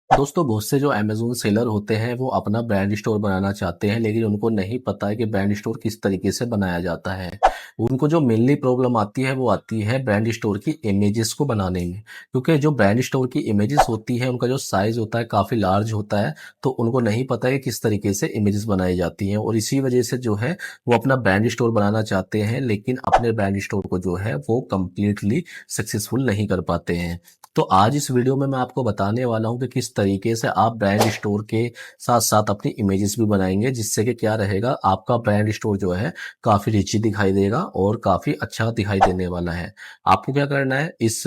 दोस्तों बहुत से जो अमेज़न सेलर होते हैं वो अपना ब्रांड स्टोर बनाना चाहते हैं, लेकिन उनको नहीं पता है कि ब्रांड स्टोर किस तरीके से बनाया जाता है। उनको जो मेनली प्रॉब्लम आती है वो आती है ब्रांड स्टोर की इमेजेस को बनाने में, क्योंकि जो ब्रांड स्टोर की इमेजेस होती है उनका जो साइज़ होता है काफ़ी लार्ज होता है। तो उनको नहीं पता है कि किस तरीके से इमेजेस बनाई जाती हैं, और इसी वजह से जो है वो अपना ब्रांड स्टोर बनाना चाहते हैं, लेकिन अपने ब्रांड स्टोर को जो है वो कंप्लीटली सक्सेसफुल नहीं कर पाते हैं। तो आज इस वीडियो में मैं आपको बताने वाला हूं कि किस तरीके से आप ब्रांड स्टोर के साथ साथ अपनी इमेजेस भी बनाएंगे, जिससे कि क्या रहेगा, आपका ब्रांड स्टोर जो है काफ़ी रिची दिखाई देगा और काफ़ी अच्छा दिखाई देने वाला है। आपको क्या करना है, इस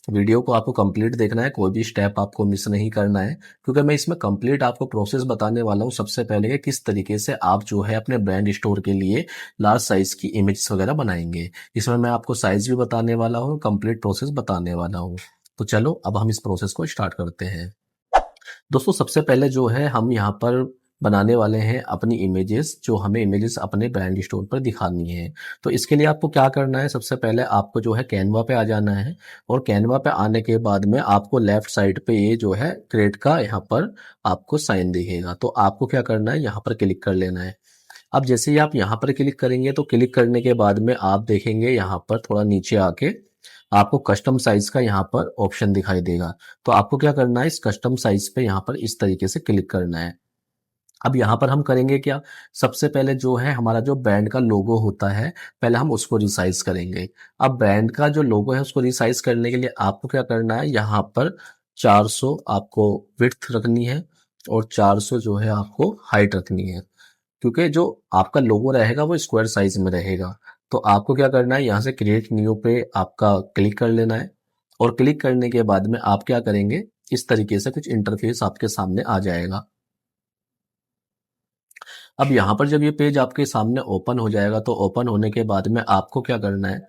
वीडियो को आपको कंप्लीट देखना है, कोई भी स्टेप आपको मिस नहीं करना है, क्योंकि मैं इसमें कंप्लीट आपको प्रोसेस बताने वाला हूँ। सबसे पहले कि किस तरीके से आप जो है अपने ब्रांड स्टोर के लिए लार्ज साइज की इमेज वगैरह बनाएंगे। इसमें मैं आपको साइज भी बताने वाला हूँ, कंप्लीट प्रोसेस बताने वाला हूँ। तो चलो अब हम इस प्रोसेस को स्टार्ट करते हैं। दोस्तों सबसे पहले जो है हम यहाँ पर बनाने वाले हैं अपनी इमेजेस, जो हमें इमेजेस अपने ब्रांड स्टोर पर दिखानी है। तो इसके लिए आपको क्या करना है, सबसे पहले आपको जो है कैनवा पे आ जाना है, और कैनवा पे आने के बाद में आपको लेफ्ट साइड पे ये जो है क्रिएट का यहाँ पर आपको साइन दिखेगा। तो आपको क्या करना है, यहाँ पर क्लिक कर लेना है। अब जैसे ही आप यहाँ पर क्लिक करेंगे तो क्लिक करने के बाद में आप देखेंगे यहाँ पर थोड़ा नीचे आके आपको कस्टम साइज का यहाँ पर ऑप्शन दिखाई देगा। तो आपको क्या करना है, इस कस्टम साइज पे यहाँ पर इस तरीके से क्लिक करना है। अब यहाँ पर हम करेंगे क्या, सबसे पहले जो है हमारा जो ब्रांड का लोगो होता है, पहले हम उसको रिसाइज करेंगे। अब ब्रांड का जो लोगो है उसको रिसाइज करने के लिए आपको क्या करना है, यहाँ पर 400 आपको विड्थ रखनी है और 400 जो है आपको हाइट रखनी है, क्योंकि जो आपका लोगो रहेगा वो स्क्वायर साइज में रहेगा। तो आपको क्या करना है, यहाँ से क्रिएट न्यू पे आपका क्लिक कर लेना है, और क्लिक करने के बाद में आप क्या करेंगे, इस तरीके से कुछ इंटरफेस आपके सामने आ जाएगा। अब यहाँ पर जब ये पेज आपके सामने ओपन हो जाएगा तो ओपन होने के बाद में आपको क्या करना है,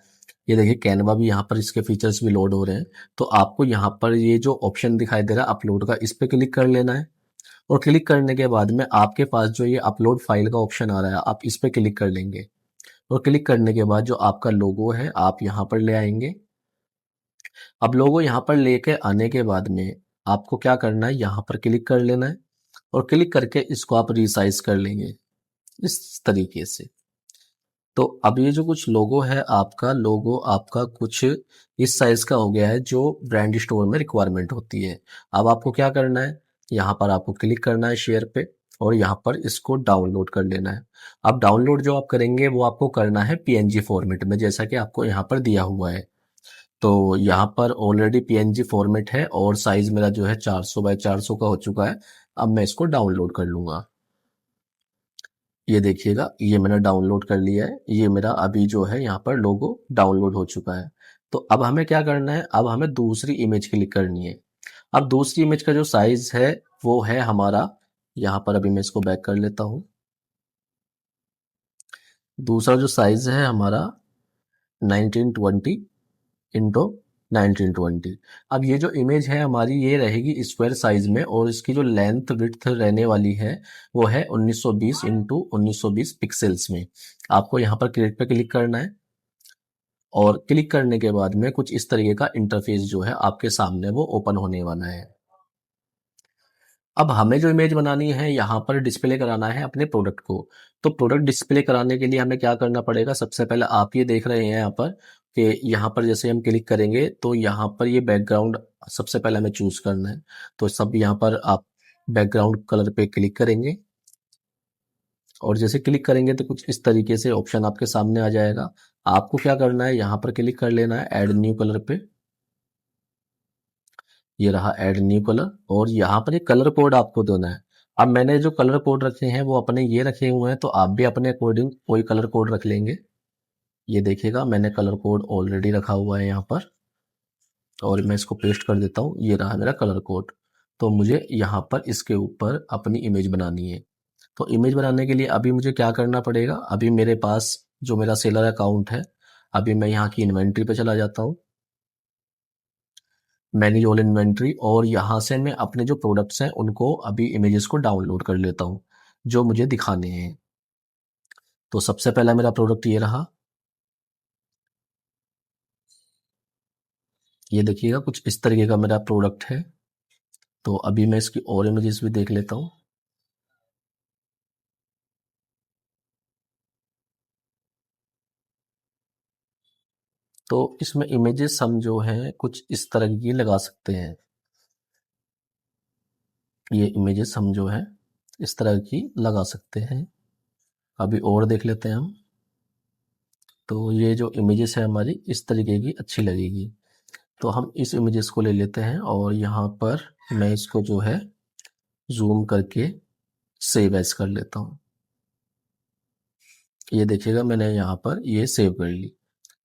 ये देखिए कैनवा भी यहाँ पर इसके फीचर्स भी लोड हो रहे हैं। तो आपको यहाँ पर ये जो ऑप्शन दिखाई दे रहा है अपलोड का, इस पे क्लिक कर लेना है, और क्लिक करने के बाद में आपके पास जो ये अपलोड फाइल का ऑप्शन आ रहा है आप इस पे क्लिक कर लेंगे, और क्लिक करने के बाद जो आपका लोगो है आप यहाँ पर ले आएंगे। अब लोगो यहाँ पर लेके आने के बाद में आपको क्या करना है, यहाँ पर क्लिक कर लेना है, और क्लिक करके इसको आप रिसाइज कर लेंगे इस तरीके से। तो अब ये जो कुछ लोगो है, आपका लोगो आपका कुछ इस साइज का हो गया है जो ब्रांड स्टोर में रिक्वायरमेंट होती है। अब आपको क्या करना है, यहाँ पर आपको क्लिक करना है शेयर पे, और यहाँ पर इसको डाउनलोड कर लेना है। अब डाउनलोड जो आप करेंगे वो आपको करना है पीएनजी फॉर्मेट में, जैसा कि आपको यहाँ पर दिया हुआ है। तो यहाँ पर ऑलरेडी पीएनजी फॉर्मेट है और साइज मेरा जो है 400 बाय 400 का हो चुका है। अब मैं इसको डाउनलोड कर लूंगा। ये देखिएगा, ये मैंने डाउनलोड कर लिया है, ये मेरा अभी जो है यहाँ पर लोगो डाउनलोड हो चुका है। तो अब हमें क्या करना है, अब हमें दूसरी इमेज क्लिक करनी है। अब दूसरी इमेज का जो साइज है वो है हमारा, यहाँ पर अभी मैं इसको बैक कर लेता हूँ। दूसरा जो साइज है हमारा 1920 इंटू 1920। अब ये जो इमेज है हमारी ये रहेगी स्क्वायर साइज में, और इसकी जो लेंथ विड्थ रहने वाली है वो है 1920 इंटू 1920 पिक्सल्स में। आपको यहाँ पर क्रिएट पे क्लिक करना है, और क्लिक करने के बाद में कुछ इस तरीके का इंटरफेस जो है आपके सामने वो ओपन होने वाला है। अब हमें जो इमेज बनानी है यहाँ पर डिस्प्ले कराना है अपने प्रोडक्ट को। तो प्रोडक्ट डिस्प्ले कराने के लिए हमें क्या करना पड़ेगा, सबसे पहले आप ये देख रहे हैं यहाँ पर कि यहाँ पर जैसे हम क्लिक करेंगे तो यहाँ पर ये बैकग्राउंड सबसे पहले हमें चूज करना है। तो सब यहाँ पर आप बैकग्राउंड कलर पे क्लिक करेंगे, और जैसे क्लिक करेंगे तो कुछ इस तरीके से ऑप्शन आपके सामने आ जाएगा। आपको क्या करना है, यहाँ पर क्लिक कर लेना है ऐड न्यू कलर पे। ये रहा ऐड न्यू कलर, और यहाँ पर एक कलर कोड आपको देना है। अब मैंने जो कलर कोड रखे हैं वो अपने ये रखे हुए हैं, तो आप भी अपने अकॉर्डिंग कोई कलर कोड रख लेंगे। ये देखिएगा मैंने कलर कोड ऑलरेडी रखा हुआ है यहाँ पर, और मैं इसको पेस्ट कर देता हूँ। ये रहा मेरा कलर कोड। तो मुझे यहाँ पर इसके ऊपर अपनी इमेज बनानी है। तो इमेज बनाने के लिए अभी मुझे क्या करना पड़ेगा, अभी मेरे पास जो मेरा सेलर अकाउंट है, अभी मैं यहाँ की इन्वेंट्री पे चला जाता हूँ, मैनेज ऑल इन्वेंट्री, और यहाँ से मैं अपने जो प्रोडक्ट्स हैं उनको अभी इमेजेस को डाउनलोड कर लेता हूँ जो मुझे दिखाने हैं। तो सबसे पहला मेरा प्रोडक्ट ये रहा। ये देखिएगा कुछ इस तरीके का मेरा प्रोडक्ट है। तो अभी मैं इसकी और इमेजेस भी देख लेता हूँ। तो इसमें इमेजेस हम जो है कुछ इस तरह की लगा सकते हैं। ये इमेजेस हम जो है इस तरह की लगा सकते हैं। अभी और देख लेते हैं हम। तो ये जो इमेजेस है हमारी इस तरीके की अच्छी लगेगी। तो हम इस इमेजेस को ले लेते हैं और यहाँ पर मैं इसको जो है जूम करके सेव एज कर लेता हूँ। ये देखिएगा मैंने यहाँ पर ये सेव कर ली।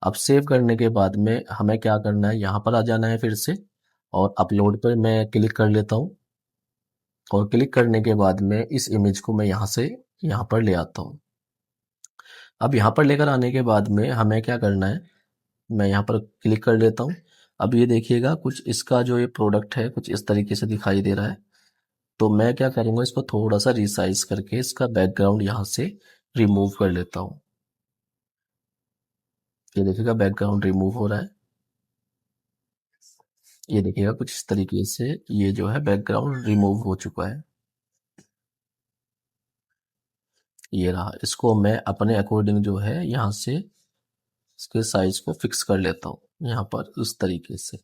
अब सेव करने के बाद में हमें क्या करना है, यहाँ पर आ जाना है फिर से और अपलोड पर मैं क्लिक कर लेता हूँ। और क्लिक करने के बाद में इस इमेज को मैं यहाँ से यहाँ पर ले आता हूँ। अब यहाँ पर लेकर आने के बाद में हमें क्या करना है, मैं यहाँ पर क्लिक कर लेता हूँ। अब ये देखिएगा कुछ इसका जो ये प्रोडक्ट है कुछ इस तरीके से दिखाई दे रहा है। तो मैं क्या करूँगा, इसको थोड़ा सा रिसाइज करके इसका बैकग्राउंड यहाँ से रिमूव कर लेता हूँ। ये देखिएगा बैकग्राउंड रिमूव हो रहा है। ये देखिएगा कुछ इस तरीके से ये जो है बैकग्राउंड रिमूव हो चुका है। ये रहा, इसको मैं अपने अकॉर्डिंग जो है यहाँ से इसके साइज को फिक्स कर लेता हूँ यहाँ पर इस तरीके से।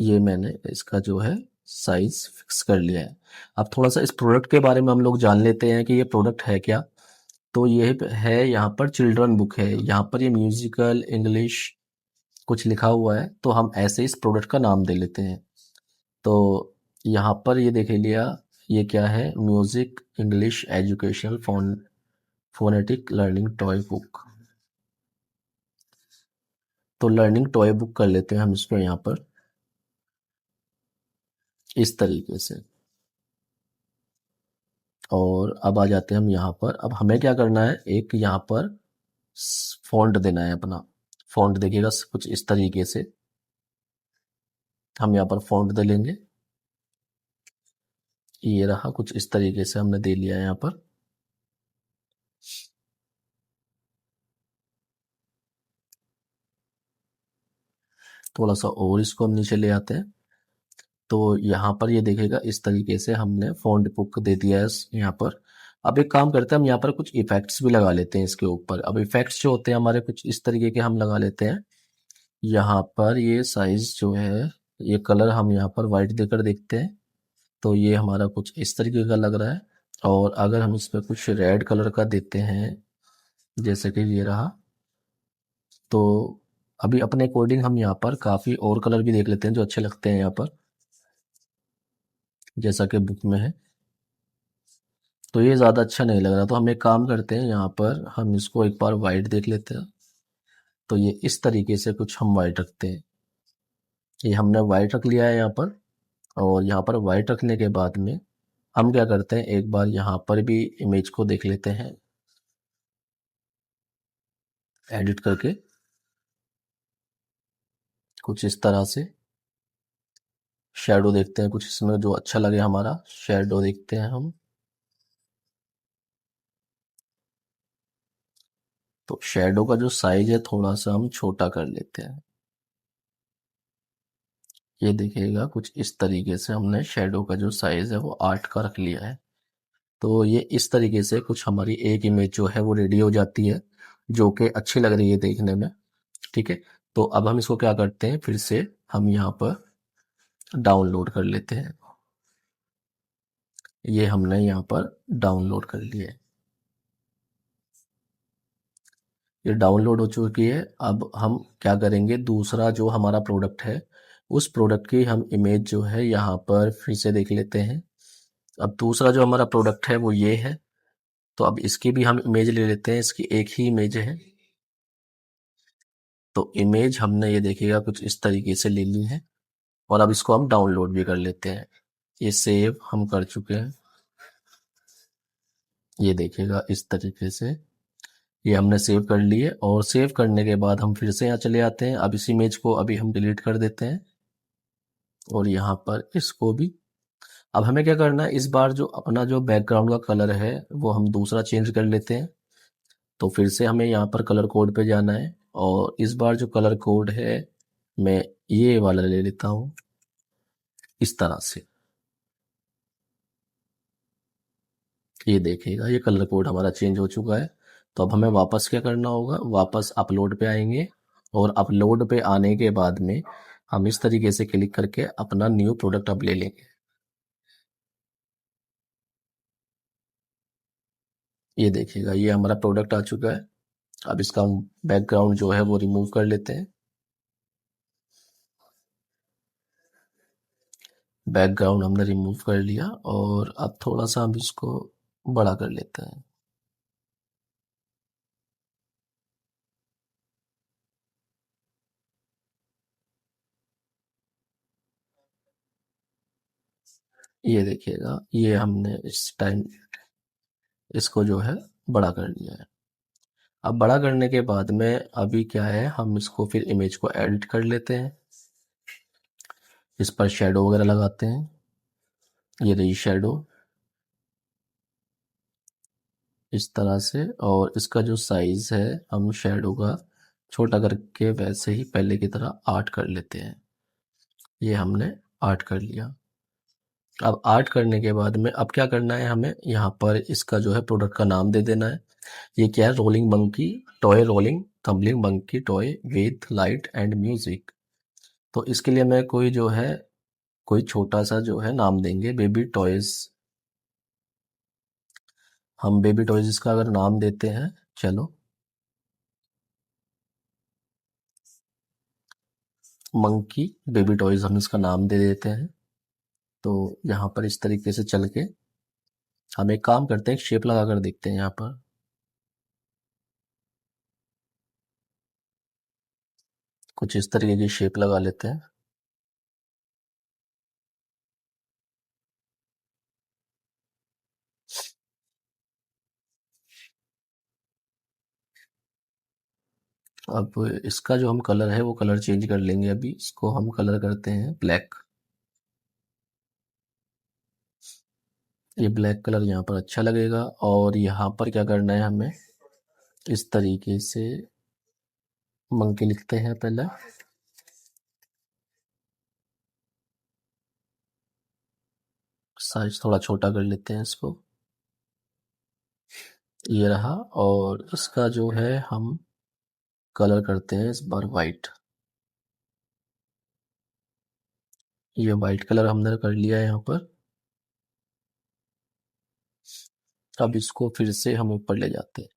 ये मैंने इसका जो है साइज फिक्स कर लिया है। अब थोड़ा सा इस प्रोडक्ट के बारे में हम लोग जान लेते हैं कि ये प्रोडक्ट है क्या। तो ये है यहाँ पर चिल्ड्रन बुक है, यहाँ पर ये म्यूजिकल इंग्लिश कुछ लिखा हुआ है, तो हम ऐसे इस प्रोडक्ट का नाम दे लेते हैं। तो यहाँ पर ये देख लिया, ये क्या है, music English educational phonetic learning toy book. तो लर्निंग टॉय बुक कर लेते हैं हम इसको यहाँ पर इस तरीके से। और अब आ जाते हैं हम यहाँ पर। अब हमें क्या करना है, एक यहाँ पर फॉन्ट देना है अपना। फॉन्ट देखिएगा कुछ इस तरीके से हम यहाँ पर फॉन्ट दे लेंगे। ये रहा, कुछ इस तरीके से हमने दे लिया है यहाँ पर। थोड़ा सा और इसको हम नीचे ले आते हैं। तो यहाँ पर ये देखेगा इस तरीके से हमने फॉन्ट बुक दे दिया है यहाँ पर। अब एक काम करते हैं, हम यहाँ पर कुछ इफेक्ट्स भी लगा लेते हैं इसके ऊपर। अब इफेक्ट्स जो होते हैं हमारे कुछ इस तरीके के हम लगा लेते हैं। यहाँ पर ये साइज जो है, ये कलर हम यहाँ पर वाइट देकर देखते हैं। तो ये हमारा कुछ इस तरीके का लग रहा है। और अगर हम इस पर कुछ रेड कलर का देते हैं जैसे कि ये रहा, तो अभी अपने अकॉर्डिंग हम यहाँ पर काफ़ी और कलर भी देख लेते हैं जो अच्छे लगते हैं यहाँ पर, जैसा कि बुक में है। तो ये ज़्यादा अच्छा नहीं लग रहा, तो हम एक काम करते हैं, यहाँ पर हम इसको एक बार वाइट देख लेते हैं। तो ये इस तरीके से कुछ हम वाइट रखते हैं। ये हमने वाइट रख लिया है यहाँ पर। और यहाँ पर वाइट रखने के बाद में हम क्या करते हैं, एक बार यहाँ पर भी इमेज को देख लेते हैं एडिट करके कुछ इस तरह से। शैडो देखते हैं कुछ इसमें जो अच्छा लगे, हमारा शैडो देखते हैं हम। तो शैडो का जो साइज है थोड़ा सा हम छोटा कर लेते हैं। ये देखिएगा कुछ इस तरीके से हमने शैडो का जो साइज है वो 8 का रख लिया है। तो ये इस तरीके से कुछ हमारी एक इमेज जो है वो रेडी हो जाती है, जो कि अच्छी लग रही है देखने में। ठीक है, तो अब हम इसको क्या करते हैं, फिर से हम यहाँ पर डाउनलोड कर लेते हैं। ये हमने यहाँ पर डाउनलोड कर लिया है। ये डाउनलोड हो चुकी है। अब हम क्या करेंगे, दूसरा जो हमारा प्रोडक्ट है उस प्रोडक्ट की हम इमेज जो है यहाँ पर फिर से देख लेते हैं। अब दूसरा जो हमारा प्रोडक्ट है वो ये है। तो अब इसकी भी हम इमेज ले लेते हैं, इसकी एक ही इमेज है। तो इमेज हमने ये देखिएगा कुछ इस तरीके से ले ली है। और अब इसको हम डाउनलोड भी कर लेते हैं। ये सेव हम कर चुके हैं। ये देखिएगा इस तरीके से ये हमने सेव कर लिए। और सेव करने के बाद हम फिर से यहाँ चले आते हैं। अब इस इमेज को अभी हम डिलीट कर देते हैं और यहाँ पर इसको भी। अब हमें क्या करना है, इस बार जो अपना जो बैकग्राउंड का कलर है वो हम दूसरा चेंज कर लेते हैं। तो फिर से हमें यहाँ पर कलर कोड पे जाना है और इस बार जो कलर कोड है मैं ये वाला ले लेता हूँ। इस तरह से। ये देखिएगा ये कलर कोड हमारा चेंज हो चुका है। तो अब हमें वापस क्या करना होगा, वापस अपलोड पे आएंगे और अपलोड पे आने के बाद में हम इस तरीके से क्लिक करके अपना न्यू प्रोडक्ट अब ले लेंगे। ये देखिएगा ये हमारा प्रोडक्ट आ चुका है। अब इसका हम बैकग्राउंड जो है वो रिमूव कर लेते हैं। बैकग्राउंड हमने रिमूव कर लिया और अब थोड़ा सा हम इसको बड़ा कर लेते हैं। ये देखिएगा ये हमने इस टाइम इसको जो है बड़ा कर लिया है। अब बड़ा करने के बाद में अभी क्या है, हम इसको फिर इमेज को एडिट कर लेते हैं। इस पर शेडो वगैरह लगाते हैं। ये रही शेडो इस तरह से, और इसका जो साइज है हम शेडो का छोटा करके वैसे ही पहले की तरह 8 कर लेते हैं। ये हमने 8 कर लिया। अब 8 करने के बाद में अब क्या करना है, हमें यहाँ पर इसका जो है प्रोडक्ट का नाम दे देना है। ये क्या है, rolling monkey toy, rolling थम्बलिंग monkey toy with light and music. तो इसके लिए मैं कोई जो है कोई छोटा सा जो है नाम देंगे, बेबी टॉयज। हम बेबी टॉयज इसका अगर नाम देते हैं, चलो मंकी बेबी टॉयज हम इसका नाम दे देते हैं। तो यहाँ पर इस तरीके से चल के हम एक काम करते हैं, शेप लगा कर देखते हैं। यहाँ पर कुछ इस तरीके की शेप लगा लेते हैं। अब इसका जो हम कलर है वो कलर चेंज कर लेंगे। अभी इसको हम कलर करते हैं ब्लैक। ये ब्लैक कलर यहाँ पर अच्छा लगेगा। और यहाँ पर क्या करना है, हमें इस तरीके से मंकी लिखते हैं पहले। साइज थोड़ा छोटा कर लेते हैं इसको। ये रहा। और इसका जो है हम कलर करते हैं इस बार वाइट। ये वाइट कलर हमने कर लिया है यहाँ पर। अब इसको फिर से हम ऊपर ले जाते हैं।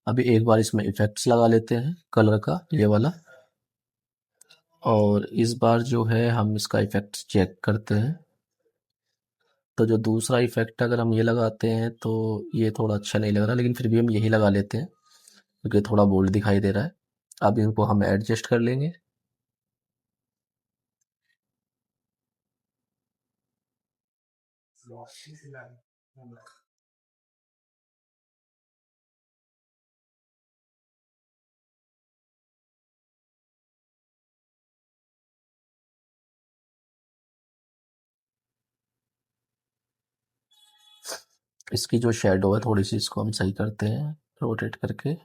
अभी एक बार इसमें इफेक्ट्स लगा लेते हैं कलर का, ये वाला। और इस बार जो है हम इसका इफेक्ट चेक करते हैं। तो जो दूसरा इफेक्ट अगर हम ये लगाते हैं तो ये थोड़ा अच्छा नहीं लग रहा, लेकिन फिर भी हम यही लगा लेते हैं क्योंकि थोड़ा बोल्ड दिखाई दे रहा है। अब इनको हम एडजस्ट कर लेंगे। इसकी जो शेडो है थोड़ी सी इसको हम सही करते हैं रोटेट करके।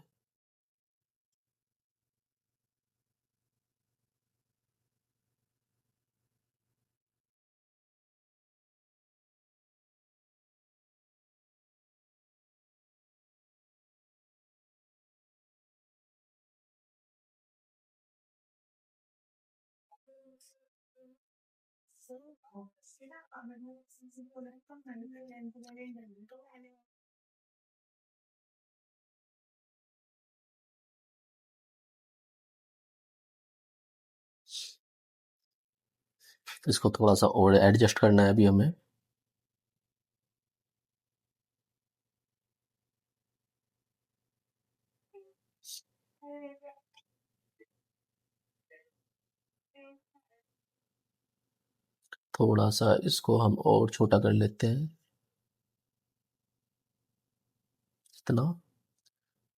इसको थोड़ा सा और एडजस्ट करना है अभी हमें। थोड़ा सा इसको हम और छोटा कर लेते हैं, इतना।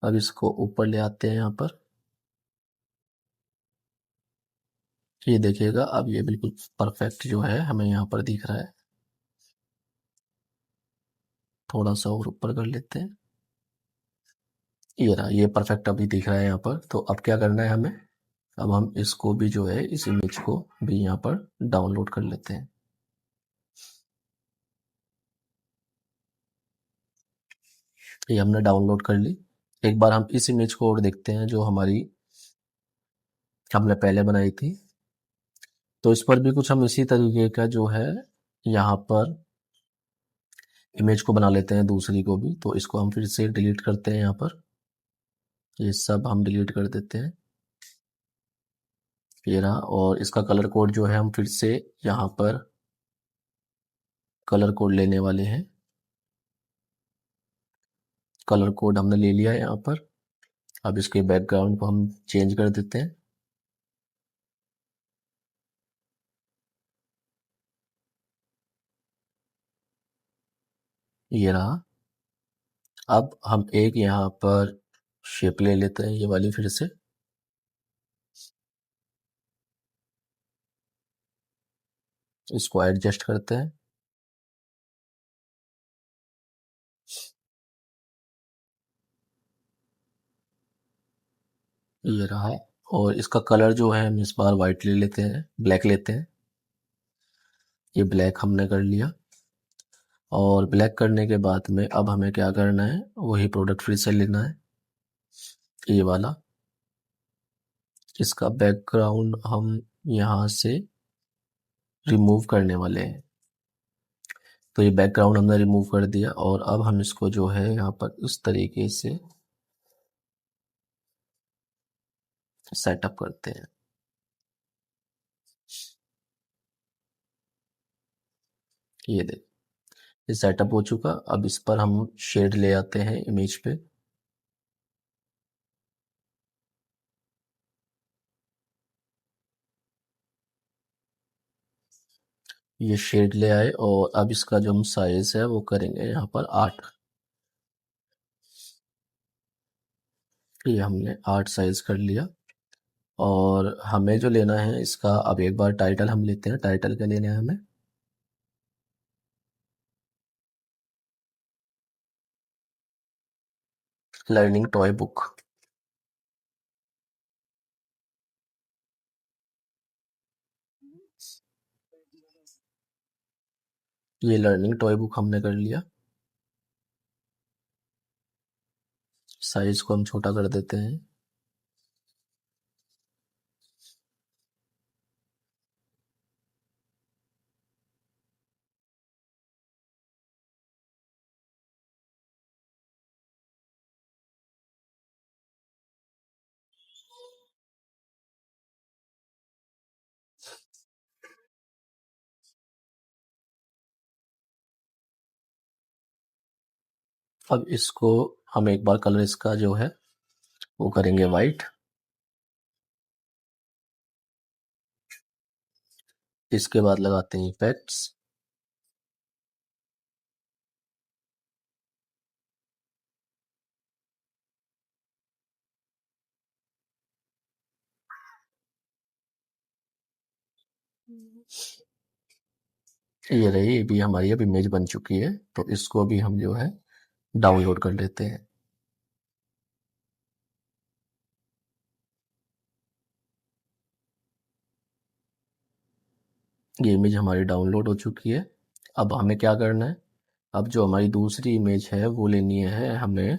अब इसको ऊपर ले आते हैं यहाँ पर। ये देखिएगा अब ये बिल्कुल परफेक्ट जो है हमें यहाँ पर दिख रहा है। थोड़ा सा और ऊपर कर लेते हैं। ये रहा, ये परफेक्ट अभी दिख रहा है यहाँ पर। तो अब क्या करना है हमें, अब हम इसको भी जो है, इस इमेज को भी यहाँ पर डाउनलोड कर लेते हैं। ये हमने डाउनलोड कर ली। एक बार हम इस इमेज को और देखते हैं जो हमारी हमने पहले बनाई थी। तो इस पर भी कुछ हम इसी तरीके का जो है यहाँ पर इमेज को बना लेते हैं, दूसरी को भी। तो इसको हम फिर से डिलीट करते हैं। यहाँ पर ये सब हम डिलीट कर देते हैं, ये रहा। और इसका कलर कोड जो है हम फिर से यहाँ पर कलर कोड लेने वाले हैं। कलर कोड हमने ले लिया है यहाँ पर। अब इसके बैकग्राउंड को हम चेंज कर देते हैं। ये रहा। अब हम एक यहाँ पर शेप ले लेते हैं, ये वाली फिर से। इसको एडजस्ट करते हैं। ये रहा। और इसका कलर जो है हम इस बार वाइट ले लेते हैं, ब्लैक लेते हैं। ये ब्लैक हमने कर लिया। और ब्लैक करने के बाद में अब हमें क्या करना है, वही प्रोडक्ट फिर से लेना है, ये वाला। इसका बैकग्राउंड हम यहाँ से रिमूव करने वाले हैं। तो ये बैकग्राउंड हमने रिमूव कर दिया। और अब हम इसको जो है यहाँ पर इस तरीके से सेटअप करते हैं। ये देख, ये सेटअप हो चुका। अब इस पर हम शेड ले आते हैं इमेज पे। ये शेड ले आए और अब इसका जो हम साइज है वो करेंगे यहाँ पर 8। ये हमने 8 साइज कर लिया। और हमें जो लेना है इसका, अब एक बार टाइटल हम लेते हैं। टाइटल क्या लेना है हमें, लर्निंग टॉय बुक। ये लर्निंग टॉय बुक हमने कर लिया। साइज को हम छोटा कर देते हैं। अब इसको हम एक बार कलर इसका जो है वो करेंगे वाइट। इसके बाद लगाते हैं इफेक्ट्स। ये रही, ये भी हमारी अब इमेज बन चुकी है। तो इसको भी हम जो है डाउनलोड कर लेते हैं। ये इमेज हमारी डाउनलोड हो चुकी है। अब हमें क्या करना है, अब जो हमारी दूसरी इमेज है वो लेनी है हमें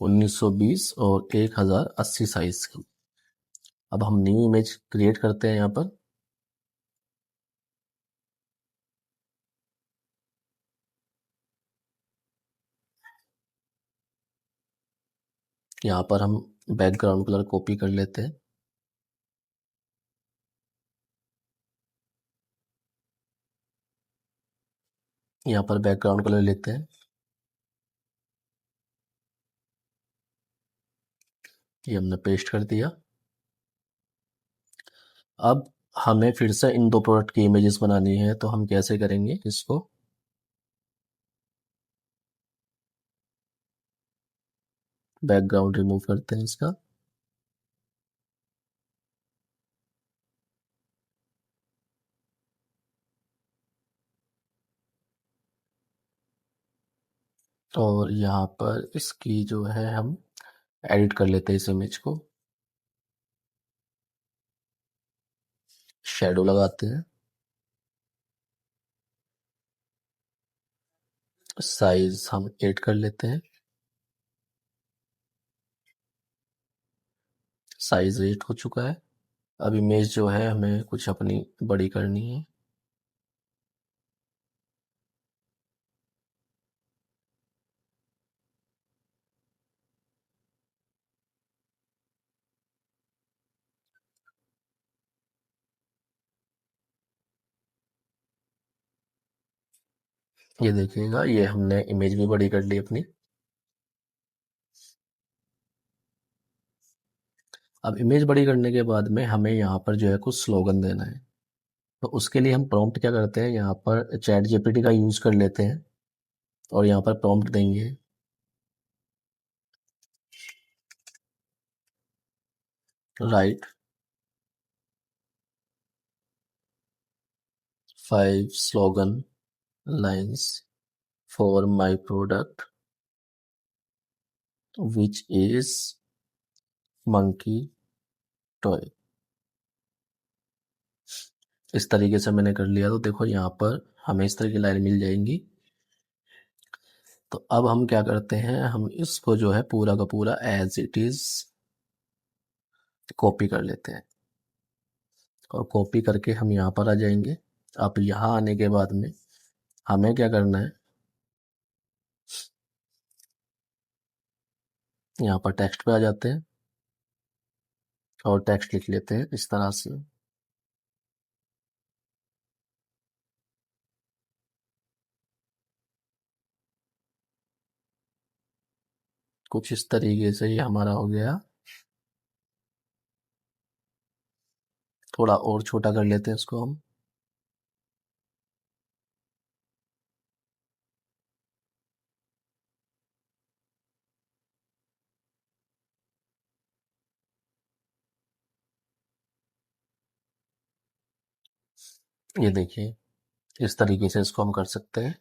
1920 और 1080 साइज की। अब हम न्यू इमेज क्रिएट करते हैं यहाँ पर। यहाँ पर हम बैकग्राउंड कलर कॉपी कर लेते हैं। यहाँ पर बैकग्राउंड कलर लेते हैं। ये हमने पेस्ट कर दिया। अब हमें फिर से इन दो प्रोडक्ट की इमेजेस बनानी है। तो हम कैसे करेंगे इसको, बैकग्राउंड रिमूव करते हैं इसका। और यहाँ पर इसकी जो है हम एडिट कर लेते हैं इस इमेज को। शेडो लगाते हैं। साइज हम 8 कर लेते हैं। साइज 8 हो चुका है। अब इमेज जो है हमें कुछ अपनी बड़ी करनी है। ये देखिएगा, ये हमने इमेज भी बड़ी कर ली अपनी। अब इमेज बड़ी करने के बाद में हमें यहाँ पर जो है कुछ स्लोगन देना है। तो उसके लिए हम प्रॉम्प्ट क्या करते हैं, यहाँ पर चैट जीपीटी का यूज कर लेते हैं और यहाँ पर प्रॉम्प्ट देंगे, right 5 slogan lines for my product which is monkey toy. इस तरीके से मैंने कर लिया। तो देखो यहाँ पर हमें इस तरह की लाइन मिल जाएंगी। तो अब हम क्या करते हैं, हम इसको जो है पूरा का पूरा एज इट इज कॉपी कर लेते हैं और कॉपी करके हम यहाँ पर आ जाएंगे। अब यहाँ आने के बाद में हमें क्या करना है, यहाँ पर टेक्स्ट पे आ जाते हैं और टेक्स्ट लिख लेते हैं इस तरह से। कुछ इस तरीके से ये हमारा हो गया। थोड़ा और छोटा कर लेते हैं इसको हम। ये देखिए, इस तरीके से इसको हम कर सकते हैं।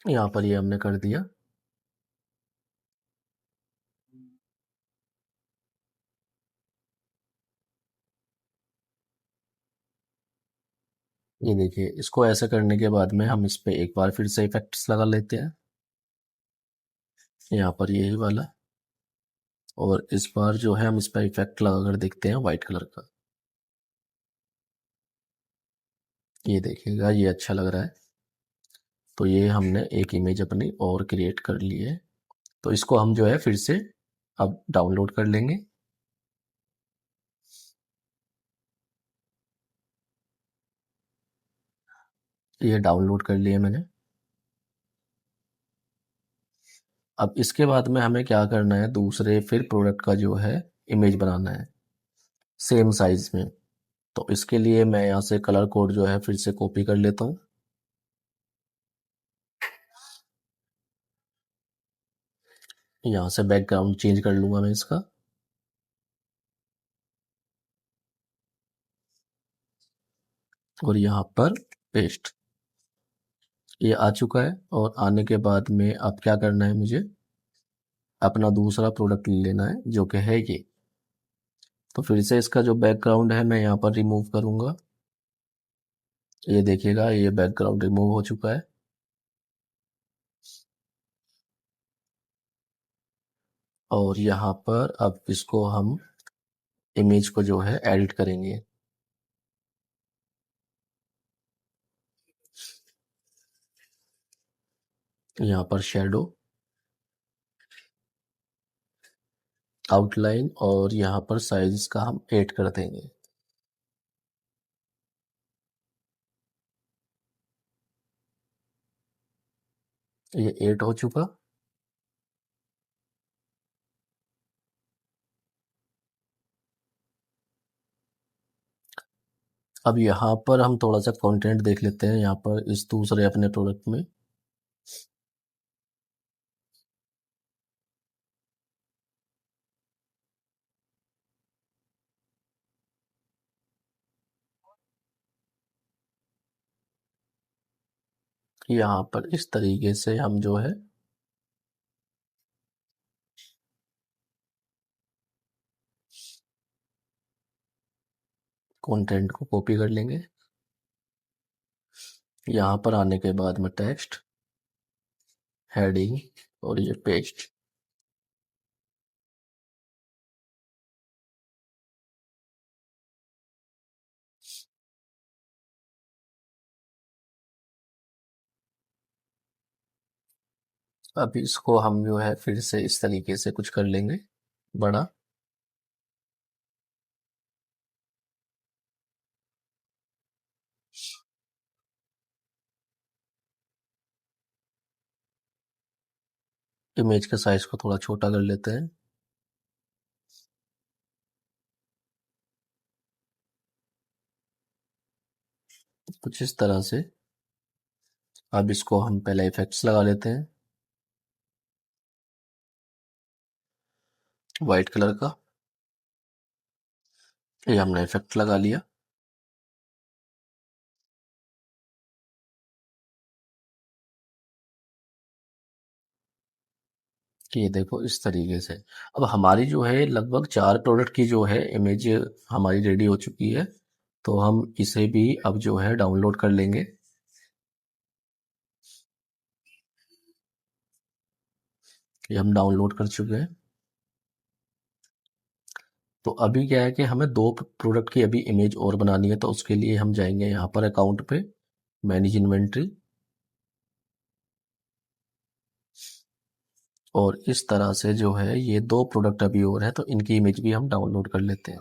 यहाँ पर ये हमने कर दिया। ये देखिए, इसको ऐसे करने के बाद में हम इस पे एक बार फिर से इफेक्ट्स लगा लेते हैं, यहाँ पर यही वाला। और इस बार जो है हम इस पर इफेक्ट लगा कर देखते हैं व्हाइट कलर का। ये देखिएगा, ये अच्छा लग रहा है। तो ये हमने एक इमेज अपनी और क्रिएट कर ली है। तो इसको हम जो है फिर से अब डाउनलोड कर लेंगे। ये डाउनलोड कर लिया मैंने। अब इसके बाद में हमें क्या करना है, दूसरे फिर प्रोडक्ट का जो है इमेज बनाना है सेम साइज में। तो इसके लिए मैं यहाँ से कलर कोड जो है फिर से कॉपी कर लेता हूँ। यहाँ से बैकग्राउंड चेंज कर लूँगा मैं इसका। और यहाँ पर पेस्ट, ये आ चुका है। और आने के बाद में अब क्या करना है, मुझे अपना दूसरा प्रोडक्ट ले लेना है जो कि है ये। तो फिर से इसका जो बैकग्राउंड है मैं यहाँ पर रिमूव करूँगा। ये देखिएगा, ये बैकग्राउंड रिमूव हो चुका है। और यहाँ पर अब इसको हम इमेज को जो है एडिट करेंगे। यहाँ पर शेडो, आउटलाइन और यहाँ पर साइज का हम 8 कर देंगे। ये 8 हो चुका। अब यहाँ पर हम थोड़ा सा कंटेंट देख लेते हैं यहाँ पर इस दूसरे अपने प्रोडक्ट में। यहाँ पर इस तरीके से हम जो है कंटेंट को कॉपी कर लेंगे। यहाँ पर आने के बाद में टेक्स्ट, हेडिंग और ये पेस्ट। अब इसको हम जो है फिर से इस तरीके से कुछ कर लेंगे बड़ा। इमेज के साइज को थोड़ा छोटा कर लेते हैं। कुछ इस तरह से। अब इसको हम पहले इफेक्ट्स लगा लेते हैं वाइट कलर का। ये हमने इफेक्ट लगा लिया। ये देखो इस तरीके से। अब हमारी जो है लगभग 4 प्रोडक्ट की जो है इमेज हमारी रेडी हो चुकी है। तो हम इसे भी अब जो है डाउनलोड कर लेंगे। ये हम डाउनलोड कर चुके हैं। तो अभी क्या है कि हमें 2 प्रोडक्ट की अभी इमेज और बनानी है, तो उसके लिए हम जाएंगे यहाँ पर अकाउंट पे, मैनेज इन्वेंट्री, और इस तरह से जो है ये 2 प्रोडक्ट अभी और है, तो इनकी इमेज भी हम डाउनलोड कर लेते हैं।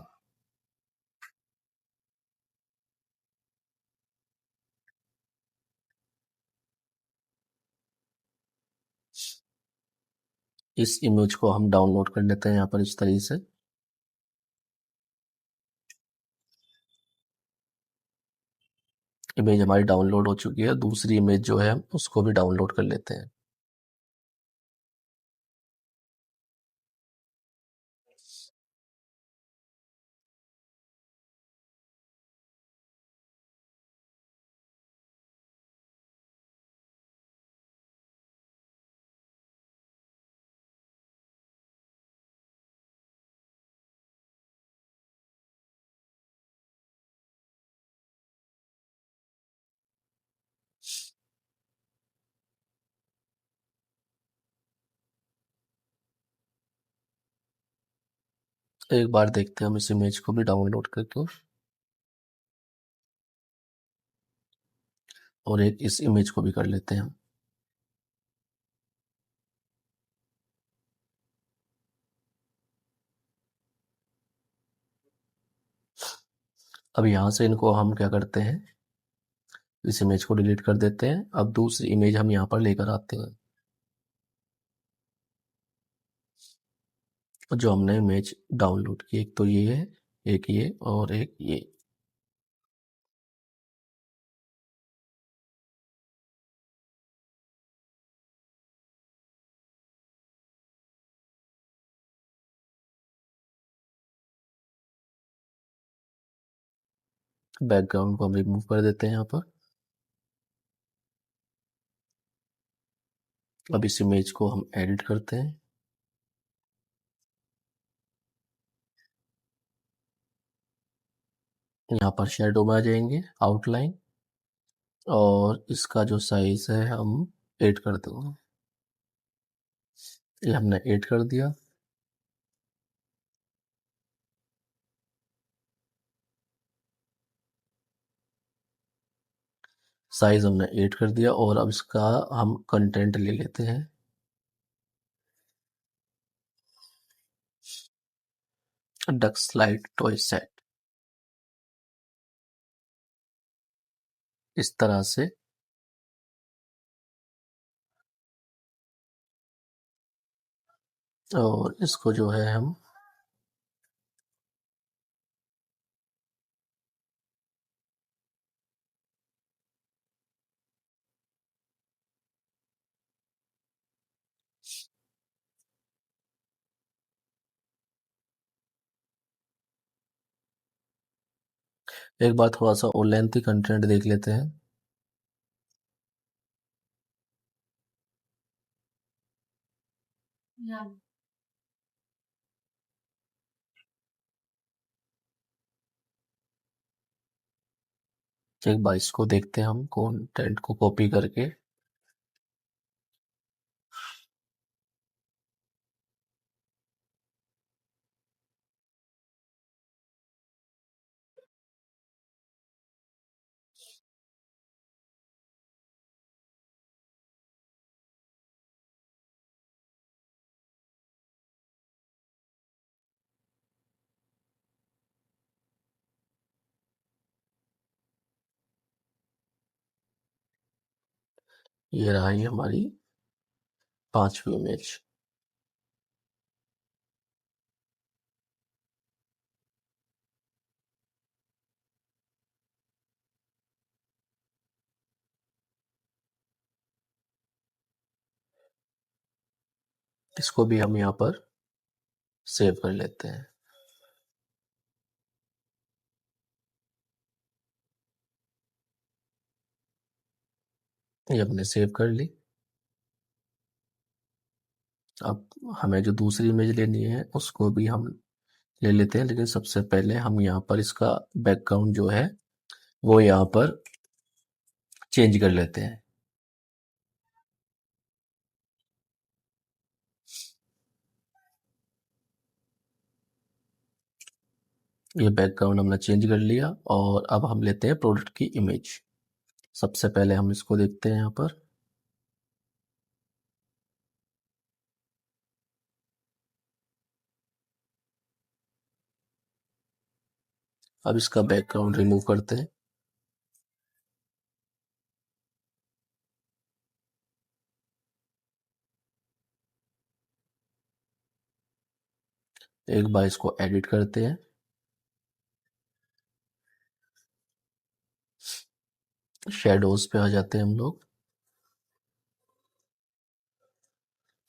इस इमेज को हम डाउनलोड कर लेते हैं यहाँ पर इस तरीके से। इमेज हमारी डाउनलोड हो चुकी है। दूसरी इमेज जो है हम उसको भी डाउनलोड कर लेते हैं। एक बार देखते हैं हम इस इमेज को भी डाउनलोड करके, और एक इस इमेज को भी कर लेते हैं हम। अब यहाँ से इनको हम क्या करते हैं, इस इमेज को डिलीट कर देते हैं। अब दूसरी इमेज हम यहाँ पर लेकर आते हैं, जो हमने इमेज डाउनलोड की। एक तो ये है, एक ये, और एक ये। बैकग्राउंड को हम रिमूव कर देते हैं यहाँ पर। अब इस इमेज को हम एडिट करते हैं। यहाँ पर शेडो में आ जाएंगे, आउटलाइन, और इसका जो साइज है हम 8 कर देंगे। ये हमने 8 कर दिया। साइज हमने 8 कर दिया, और अब इसका हम कंटेंट ले लेते हैं। डक स्लाइड टॉय सेट, इस तरह से। और इसको जो है हम एक बार थोड़ा सा और लेंथी कंटेंट देख लेते हैं। एक बार इसको देखते हैं हम कंटेंट को कॉपी करके। ये रहा ये हमारी 5वीं इमेज। इसको भी हम यहाँ पर सेव कर लेते हैं। ये हमने सेव कर ली। अब हमें जो दूसरी इमेज लेनी है उसको भी हम ले लेते हैं, लेकिन सबसे पहले हम यहाँ पर इसका बैकग्राउंड जो है वो यहाँ पर चेंज कर लेते हैं। ये बैकग्राउंड हमने चेंज कर लिया और अब हम लेते हैं प्रोडक्ट की इमेज। सबसे पहले हम इसको देखते हैं यहाँ पर। अब इसका बैकग्राउंड रिमूव करते हैं। एक बार इसको एडिट करते हैं। शेडोज पे आ जाते हैं हम लोग।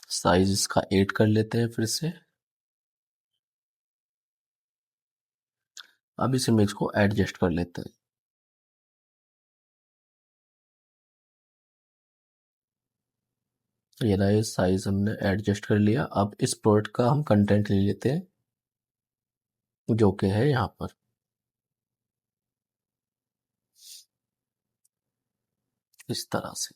साइज इसका 8 कर लेते हैं फिर से। अब इस इमेज को एडजस्ट कर लेते हैं। ये रहा, साइज हमने एडजस्ट कर लिया। अब इस प्रोडक्ट का हम कंटेंट ले लेते हैं जो कि है यहाँ पर। इस तरह से।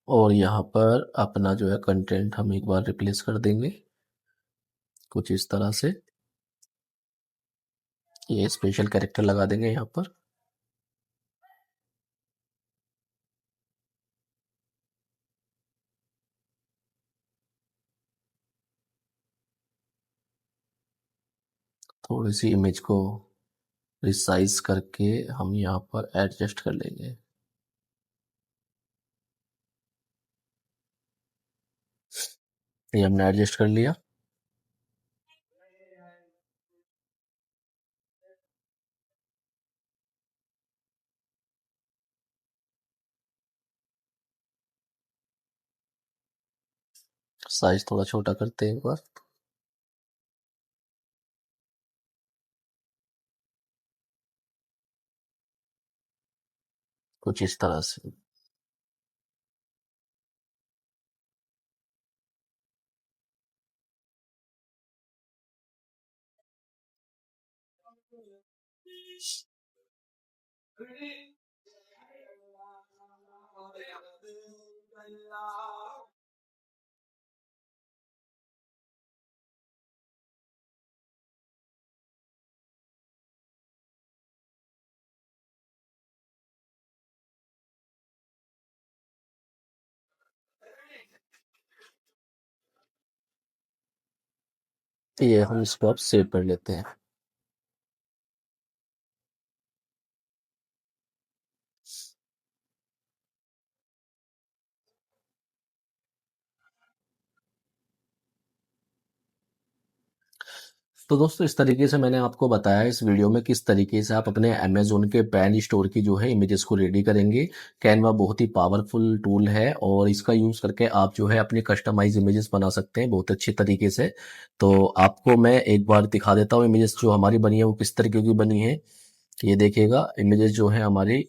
और यहाँ पर अपना जो है कंटेंट हम एक बार रिप्लेस कर देंगे कुछ इस तरह से। ये स्पेशल कैरेक्टर लगा देंगे यहाँ पर। थोड़ी सी इमेज को रिसाइज करके हम यहाँ पर एडजस्ट कर लेंगे। ये हमने एडजस्ट कर लिया। साइज थोड़ा छोटा करते हैं एक बार। कुछ इस तरह से। ये हम इसको अब सेव कर लेते हैं। तो दोस्तों इस तरीके से मैंने आपको बताया इस वीडियो में किस तरीके से आप अपने अमेज़न के ब्रांड स्टोर की जो है इमेजेस को रेडी करेंगे। कैनवा बहुत ही पावरफुल टूल है और इसका यूज़ करके आप जो है अपनी कस्टमाइज इमेजेस बना सकते हैं बहुत अच्छी तरीके से। तो आपको मैं एक बार दिखा देता हूँ इमेजेस जो हमारी बनी है वो किस तरीके की बनी है। ये देखिएगा इमेजेस जो है हमारी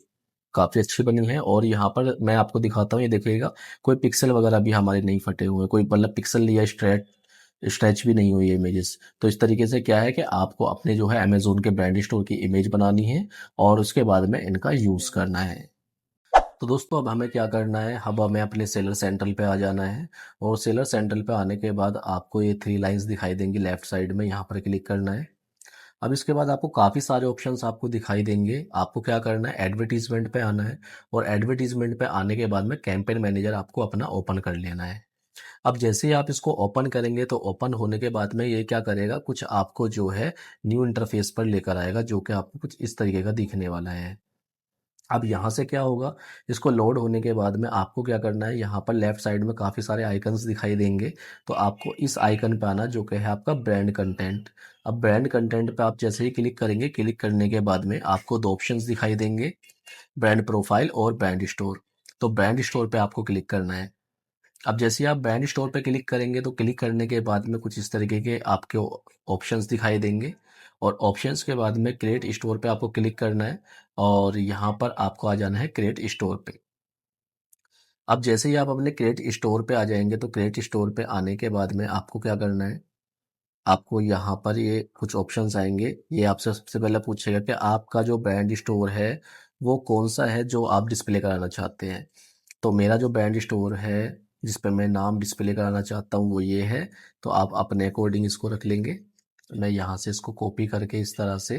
काफ़ी अच्छी बनी है। और यहाँ पर मैं आपको दिखाता हूँ, ये देखिएगा कोई पिक्सल वगैरह भी हमारे नहीं फटे हुए, कोई मतलब पिक्सल या स्ट्रेच भी नहीं हुई है इमेजेस। तो इस तरीके से क्या है कि आपको अपने जो है अमेजोन के ब्रांड स्टोर की इमेज बनानी है और उसके बाद में इनका यूज़ करना है। तो दोस्तों अब हमें क्या करना है, अब हमें अपने सेलर सेंट्रल पे आ जाना है। और सेलर सेंट्रल पे आने के बाद आपको ये 3 लाइंस दिखाई देंगी लेफ्ट साइड में, यहाँ पर क्लिक करना है। अब इसके बाद आपको काफ़ी सारे ऑप्शंस आपको दिखाई देंगे। आपको क्या करना है, एडवर्टीजमेंट पे आना है। और एडवर्टीजमेंट पे आने के बाद में कैंपेन मैनेजर आपको अपना ओपन कर लेना है। अब जैसे ही आप इसको ओपन करेंगे तो ओपन होने के बाद में ये क्या करेगा, कुछ आपको जो है न्यू इंटरफेस पर लेकर आएगा, जो कि आपको कुछ इस तरीके का दिखने वाला है। अब यहाँ से क्या होगा, इसको लोड होने के बाद में आपको क्या करना है, यहाँ पर लेफ्ट साइड में काफ़ी सारे आइकन्स दिखाई देंगे। तो आपको इस आइकन पे आना जो कि है आपका ब्रांड कंटेंट। अब ब्रांड कंटेंट पे आप जैसे ही क्लिक करेंगे, क्लिक करने के बाद में आपको दो ऑप्शंस दिखाई देंगे, ब्रांड प्रोफाइल और ब्रांड स्टोर। तो ब्रांड स्टोर पे आपको क्लिक करना है। अब जैसे ही आप ब्रांड स्टोर पे क्लिक करेंगे तो क्लिक करने के बाद में कुछ इस तरीके के आपके ऑप्शंस दिखाई देंगे। और ऑप्शंस के बाद में क्रिएट स्टोर पे आपको क्लिक करना है और यहाँ पर आपको आ जाना है क्रिएट स्टोर पे। अब जैसे ही आप अपने क्रिएट स्टोर पे आ जाएंगे तो क्रिएट स्टोर पे आने के बाद में आपको क्या करना है, आपको यहाँ पर ये कुछ ऑप्शंस आएंगे। ये आपसे सबसे पहले पूछेगा कि आपका जो ब्रांड स्टोर है वो कौन सा है जो आप डिस्प्ले कराना चाहते हैं। तो मेरा जो ब्रांड स्टोर है जिस पे मैं नाम डिस्प्ले कराना चाहता हूँ वो ये है। तो आप अपने अकॉर्डिंग इसको रख लेंगे। मैं यहाँ से इसको कॉपी करके इस तरह से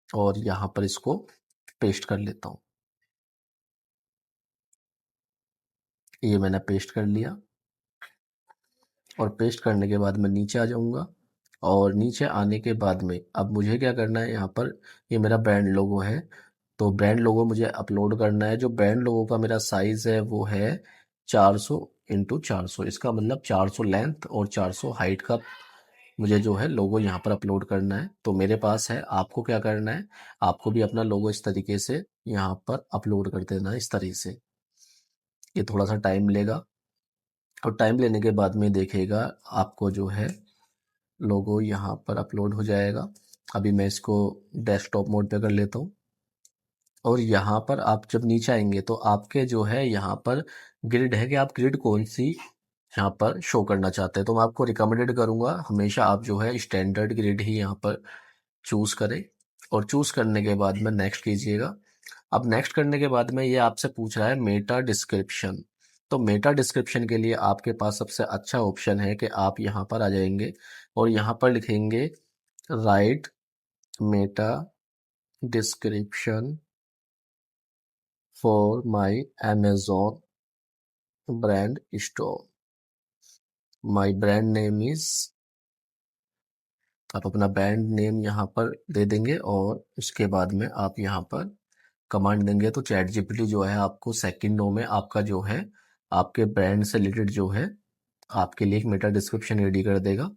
और यहाँ पर इसको पेस्ट कर लेता हूँ। ये मैंने पेस्ट कर लिया। और पेस्ट करने के बाद मैं नीचे आ जाऊँगा। और नीचे आने के बाद में अब मुझे क्या करना है, यहाँ पर ये मेरा ब्रांड लोगो है। तो ब्रांड लोगो मुझे अपलोड करना है। जो ब्रांड लोगो का मेरा साइज़ है वो है 400x400। इसका मतलब 400 लेंथ और 400 हाइट का मुझे जो है लोगो यहाँ पर अपलोड करना है। तो मेरे पास है, आपको क्या करना है, आपको भी अपना लोगो इस तरीके से यहाँ पर अपलोड कर देना है इस तरीके से। ये थोड़ा सा टाइम लेगा और टाइम लेने के बाद में देखेगा आपको जो है लोगो यहाँ पर अपलोड हो जाएगा। अभी मैं इसको डेस्कटॉप मोड पे कर लेता हूँ। और यहाँ पर आप जब नीचे आएंगे तो आपके जो है यहाँ पर ग्रिड है कि आप ग्रिड कौन सी यहाँ पर शो करना चाहते हैं। तो मैं आपको रिकमेंडेड करूँगा हमेशा आप जो है स्टैंडर्ड ग्रिड ही यहाँ पर चूज़ करें। और चूज़ करने के बाद में नेक्स्ट कीजिएगा। अब नेक्स्ट करने के बाद में ये आपसे पूछ रहा है मेटा डिस्क्रिप्शन। तो मेटा डिस्क्रिप्शन के लिए आपके पास सबसे अच्छा ऑप्शन है कि आप यहाँ पर आ जाएंगे और यहाँ पर लिखेंगे right Meta description for my Amazon brand store. My brand name is, आप अपना ब्रांड नेम यहाँ पर दे देंगे और उसके बाद में आप यहाँ पर कमांड देंगे तो चैट जीपीटी जो है आपको सेकंडों में आपका जो है आपके ब्रांड से रिलेटेड जो है आपके लिए एक मेटा डिस्क्रिप्शन रेडी कर देगा।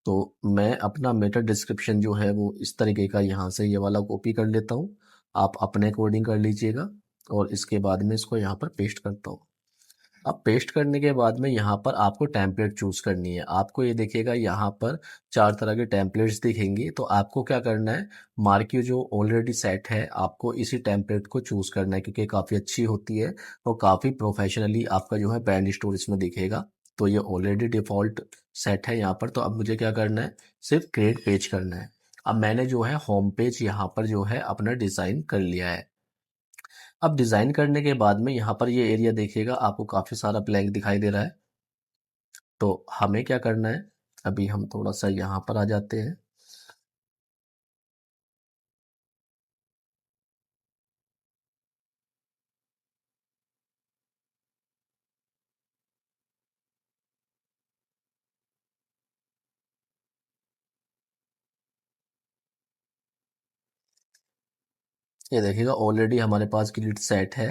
तो मैं अपना मेटा डिस्क्रिप्शन जो है वो इस तरीके का यहाँ से ये वाला कॉपी कर लेता हूँ। आप अपने अकॉर्डिंग कर लीजिएगा। और इसके बाद में इसको यहाँ पर पेस्ट करता हूँ। अब पेस्ट करने के बाद में यहाँ पर आपको टेम्पलेट चूज करनी है। आपको ये देखिएगा यहाँ पर 4 तरह के टेम्पलेट्स दिखेंगी। तो आपको क्या करना है, मार्क्यू जो ऑलरेडी सेट है आपको इसी टेम्पलेट को चूज करना है क्योंकि काफ़ी अच्छी होती है और काफ़ी प्रोफेशनली आपका जो है ब्रांड स्टोर इसमें दिखेगा। तो ये ऑलरेडी डिफ़ॉल्ट सेट है यहाँ पर। तो अब मुझे क्या करना है, सिर्फ क्रिएट पेज करना है। अब मैंने जो है होम पेज यहाँ पर जो है अपना डिज़ाइन कर लिया है। अब डिज़ाइन करने के बाद में यहाँ पर ये एरिया देखिएगा आपको काफ़ी सारा ब्लैंक दिखाई दे रहा है। तो हमें क्या करना है, अभी हम थोड़ा सा यहाँ पर आ जाते हैं। ये देखिएगा ऑलरेडी हमारे पास ग्रिड सेट है।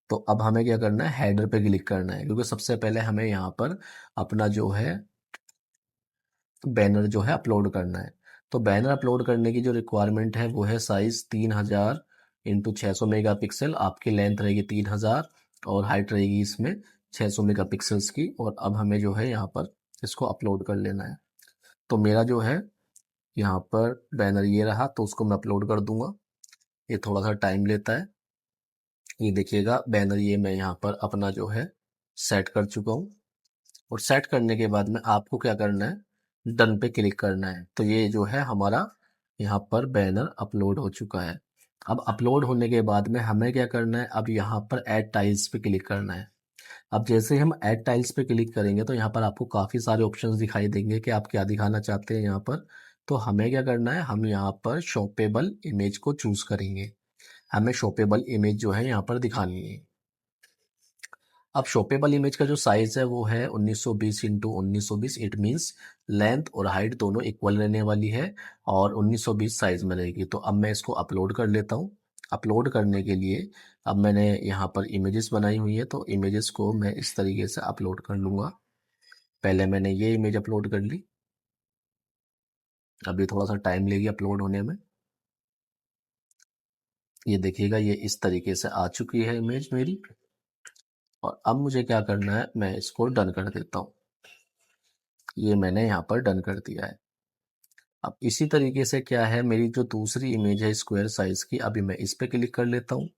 तो अब हमें क्या करना है, हेडर पे क्लिक करना है क्योंकि सबसे पहले हमें यहाँ पर अपना जो है बैनर जो है अपलोड करना है। तो बैनर अपलोड करने की जो रिक्वायरमेंट है वो है साइज 3000x600 मेगापिक्सल। आपकी लेंथ रहेगी 3000 और हाइट रहेगी इसमें 600 मेगापिक्सल्स की। और अब हमें जो है यहाँ पर इसको अपलोड कर लेना है। तो मेरा जो है यहाँ पर बैनर ये रहा तो उसको मैं अपलोड कर दूंगा। ये थोड़ा सा टाइम लेता है। ये देखिएगा बैनर ये मैं यहाँ पर अपना जो है सेट कर चुका हूँ। और सेट करने के बाद में आपको क्या करना है, डन पे क्लिक करना है। तो ये जो है हमारा यहाँ पर बैनर अपलोड हो चुका है। अब अपलोड होने के बाद में हमें क्या करना है, अब यहाँ पर ऐड टाइल्स पे क्लिक करना है। अब जैसे ही हम ऐड टाइल्स पे क्लिक करेंगे तो यहाँ पर आपको काफ़ी सारे ऑप्शंस दिखाई देंगे कि आप क्या दिखाना चाहते हैं यहाँ पर। तो हमें क्या करना है, हम यहाँ पर शॉपेबल इमेज को चूज करेंगे। हमें शॉपेबल इमेज जो है यहाँ पर दिखानी है। अब शॉपेबल इमेज का जो साइज है वो है 1920 इंटू 1920। इट मीन्स लेंथ और हाइट दोनों इक्वल रहने वाली है और 1920 साइज में रहेगी। तो अब मैं इसको अपलोड कर लेता हूँ। अपलोड करने के लिए अब मैंने यहाँ पर इमेजेस बनाई हुई है, तो इमेजेस को मैं इस तरीके से अपलोड कर लूँगा। पहले मैंने ये इमेज अपलोड कर ली। अभी थोड़ा सा टाइम लेगी अपलोड होने में। ये देखिएगा ये इस तरीके से आ चुकी है इमेज मेरी। और अब मुझे क्या करना है, मैं इसको डन कर देता हूँ। ये मैंने यहाँ पर डन कर दिया है। अब इसी तरीके से क्या है, मेरी जो दूसरी इमेज है स्क्वायर साइज की, अभी मैं इस पे क्लिक कर लेता हूँ।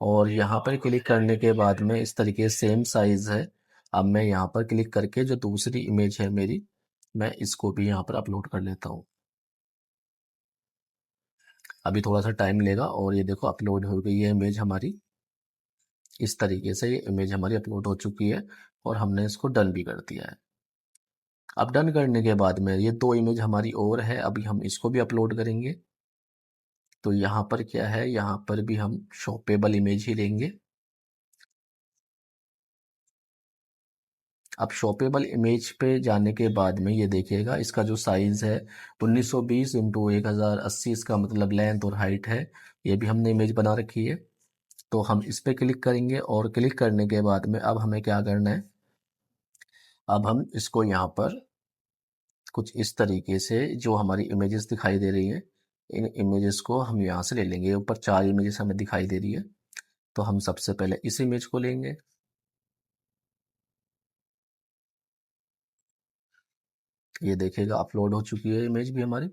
और यहाँ पर क्लिक करने के बाद में इस तरीके सेम साइज है। अब मैं यहाँ पर क्लिक करके जो दूसरी इमेज है मेरी, मैं इसको भी यहाँ पर अपलोड कर लेता हूँ। अभी थोड़ा सा टाइम लेगा और ये देखो अपलोड हो गई है इमेज हमारी। इस तरीके से ये इमेज हमारी अपलोड हो चुकी है और हमने इसको डन भी कर दिया है। अब डन करने के बाद में ये दो इमेज हमारी और है, अभी हम इसको भी अपलोड करेंगे। तो यहाँ पर क्या है, यहाँ पर भी हम शॉपेबल इमेज ही लेंगे। अब शॉपेबल इमेज पे जाने के बाद में ये देखिएगा इसका जो साइज है 1920 इंटू 1080, इसका मतलब लेंथ और हाइट है। ये भी हमने इमेज बना रखी है। तो हम इस पे क्लिक करेंगे और क्लिक करने के बाद में अब हमें क्या करना है, अब हम इसको यहाँ पर कुछ इस तरीके से जो हमारी इमेजेस दिखाई दे रही है, इन इमेजेस को हम यहाँ से ले लेंगे। ऊपर चार इमेजेस हमें दिखाई दे रही है, तो हम सबसे पहले इस इमेज को लेंगे। ये देखिएगा अपलोड हो चुकी है इमेज भी हमारी।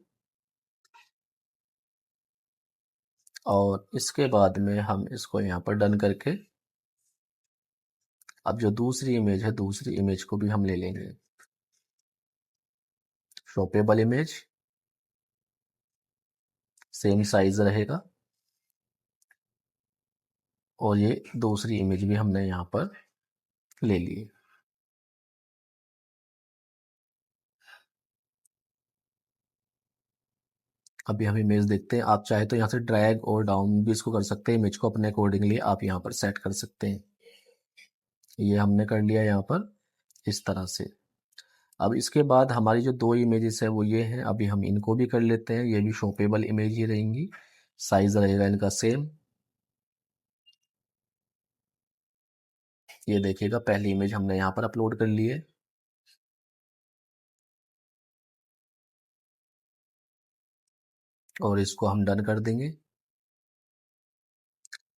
और इसके बाद में हम इसको यहाँ पर डन करके अब जो दूसरी इमेज है, दूसरी इमेज को भी हम ले लेंगे। शॉपेबल इमेज, सेम साइज रहेगा। और ये दूसरी इमेज भी हमने यहाँ पर ले ली। अभी हम इमेज देखते हैं। आप चाहे तो यहाँ से ड्रैग और डाउन भी इसको कर सकते हैं, इमेज को अपने अकॉर्डिंगली आप यहाँ पर सेट कर सकते हैं। ये हमने कर लिया यहाँ पर इस तरह से। अब इसके बाद हमारी जो दो इमेजेस है वो ये हैं, अभी हम इनको भी कर लेते हैं। ये भी शॉपेबल इमेज ही रहेंगी, साइज रहेगा इनका सेम। ये देखिएगा पहली इमेज हमने यहाँ पर अपलोड कर ली है। और इसको हम डन कर देंगे।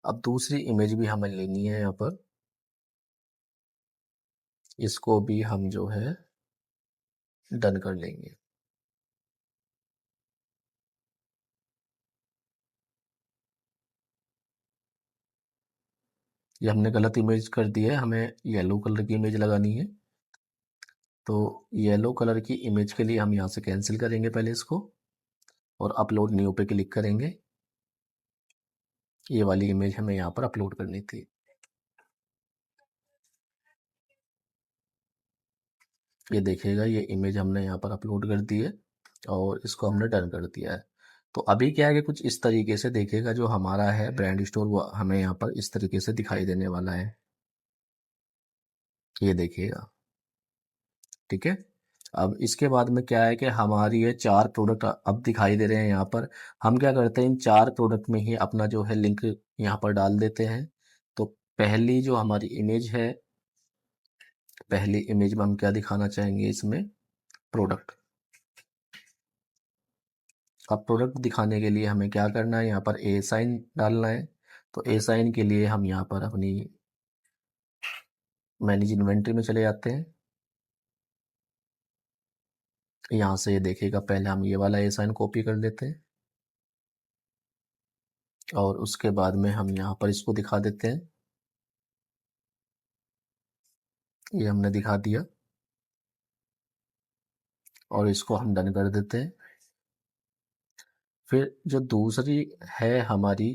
अब दूसरी इमेज भी हमें लेनी है यहाँ पर। इसको भी हम जो है डन कर लेंगे। ये हमने गलत इमेज कर दी है, हमें येलो कलर की इमेज लगानी है। तो येलो कलर की इमेज के लिए हम यहाँ से कैंसिल करेंगे पहले इसको और अपलोड न्यू पे क्लिक करेंगे। ये वाली इमेज हमें यहाँ पर अपलोड करनी थी। ये देखिएगा ये इमेज हमने यहाँ पर अपलोड कर दी है और इसको हमने डन कर दिया है। तो अभी क्या है कि कुछ इस तरीके से देखिएगा जो हमारा है ब्रांड स्टोर, वो हमें यहाँ पर इस तरीके से दिखाई देने वाला है। ये देखिएगा, ठीक है। अब इसके बाद में क्या है कि हमारी ये चार प्रोडक्ट अब दिखाई दे रहे हैं यहाँ पर। हम क्या करते हैं, इन चार प्रोडक्ट में ही अपना जो है लिंक यहाँ पर डाल देते हैं। तो पहली जो हमारी इमेज है, पहली इमेज में हम क्या दिखाना चाहेंगे, इसमें प्रोडक्ट। अब प्रोडक्ट दिखाने के लिए हमें क्या करना है, यहाँ पर ए साइन डालना है। तो ए साइन के लिए हम यहाँ पर अपनी मैनेज इन्वेंट्री में चले जाते हैं। यहाँ से ये देखिएगा पहले हम ये वाला ए साइन कॉपी कर लेते हैं। और उसके बाद में हम यहाँ पर इसको दिखा देते हैं। ये हमने दिखा दिया और इसको हम डन कर देते हैं। फिर जो दूसरी है हमारी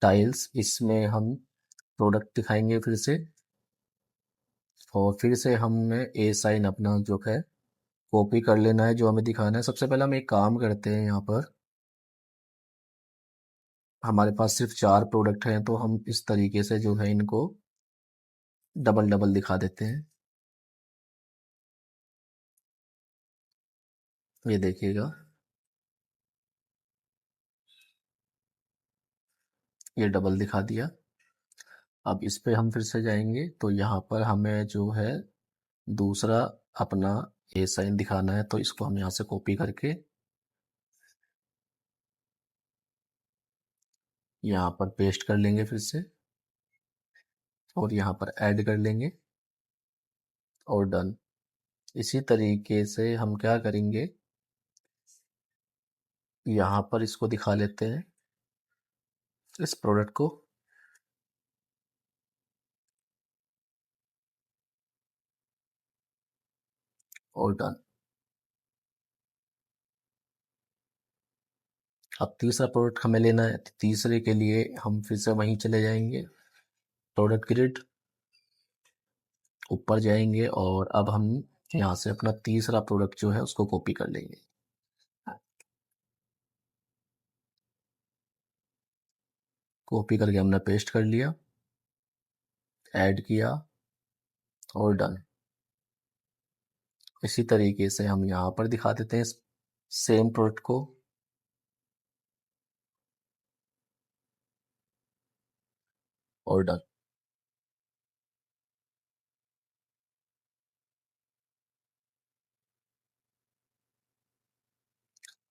टाइल्स, इसमें हम प्रोडक्ट दिखाएंगे फिर से, और फिर से हमें ए साइन अपना जो है कॉपी कर लेना है जो हमें दिखाना है। सबसे पहले हम एक काम करते हैं, यहाँ पर हमारे पास सिर्फ 4 प्रोडक्ट हैं, तो हम इस तरीके से जो है इनको डबल डबल दिखा देते हैं। ये देखिएगा, ये डबल दिखा दिया। अब इस पे हम फिर से जाएंगे, तो यहाँ पर हमें जो है दूसरा अपना ए साइन दिखाना है, तो इसको हम यहाँ से कॉपी करके यहाँ पर पेस्ट कर लेंगे फिर से, और यहाँ पर ऐड कर लेंगे और डन। इसी तरीके से हम क्या करेंगे, यहाँ पर इसको दिखा लेते हैं, इस प्रोडक्ट को, और डन। अब तीसरा प्रोडक्ट हमें लेना है, तो तीसरे के लिए हम फिर से वहीं चले जाएंगे, प्रोडक्ट ग्रिड, ऊपर जाएंगे और अब हम यहाँ से अपना तीसरा प्रोडक्ट जो है उसको कॉपी कर लेंगे। कॉपी करके हमने पेस्ट कर लिया, ऐड किया और डन। इसी तरीके से हम यहाँ पर दिखा देते हैं सेम प्रोडक्ट को, और डन।